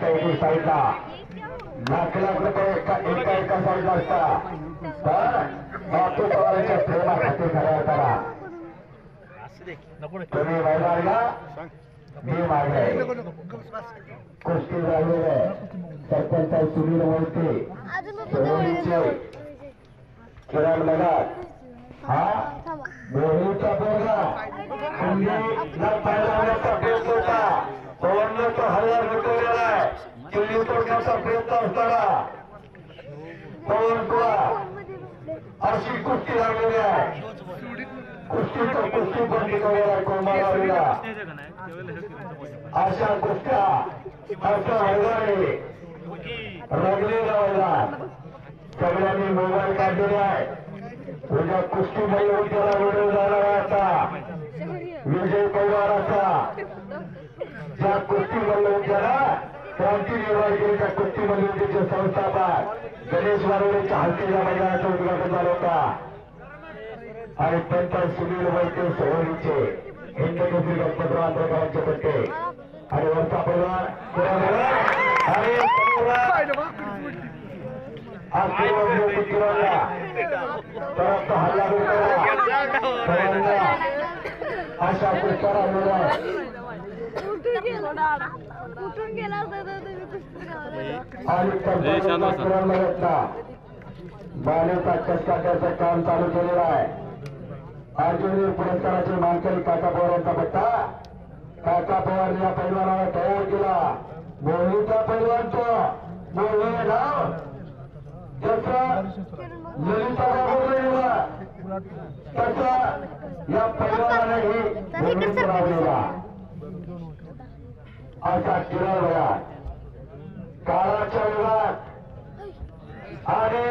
एक साईडला लाख लाख रुपये एका साईडला असता तर बापू पवारांच्या प्रेमासाठी खऱ्या करा तुम्ही मैदानाला मी मागले कुस्ती झालेले सरपंच सुनील मोहिते किरण लगात हा मोहितचा पोरगा पाहिला प्रयत्न होता पवनने तो हजार लुटवलेला आहे किल्ली तोडण्याचा प्रयत्न असताना पवन तुला अशी कुस्ती लागलेली आहे कुस्तीचा कुस्ती पण टिकवलेला आहे कोमाला अशा कुस्त्या अशा मैदानी रगलेला मैदान सगळ्यांनी मोबाईल काढलेले आहे उद्या कुस्तीमध्ये उद्याला व्हिडिओ झाला आता विजय पवाराचा ज्या कुस्तीमध्ये उद्याला क्रांती निर्माण केली त्या कुस्तीमध्ये उद्याचे संस्थापक गणेश वारोडेच्या हत्तीच्या मैदानाचं उद्घाटन झालं होता आणि पंचायत सुनील मोहिते सोहरीचे हिंदकेसरी गणपतराव आंध्रकरांचे पट्टे आणि वरचा परिवार अशा पुष्कळ बालेचा चषका त्याचं काम चालू केलेलं आहे अर्जुन पुरस्काराचे मानकरी काका पवार यांचा पट्टा काका पवार या पैलवानाला तयार केला मोहितचा पैलवान तो मोहित नाव जसं ललिता राबवलेला तसं या पैलवानानेही मोहित राबवलेला असा किरण वयात काळाच्या वेळात आणि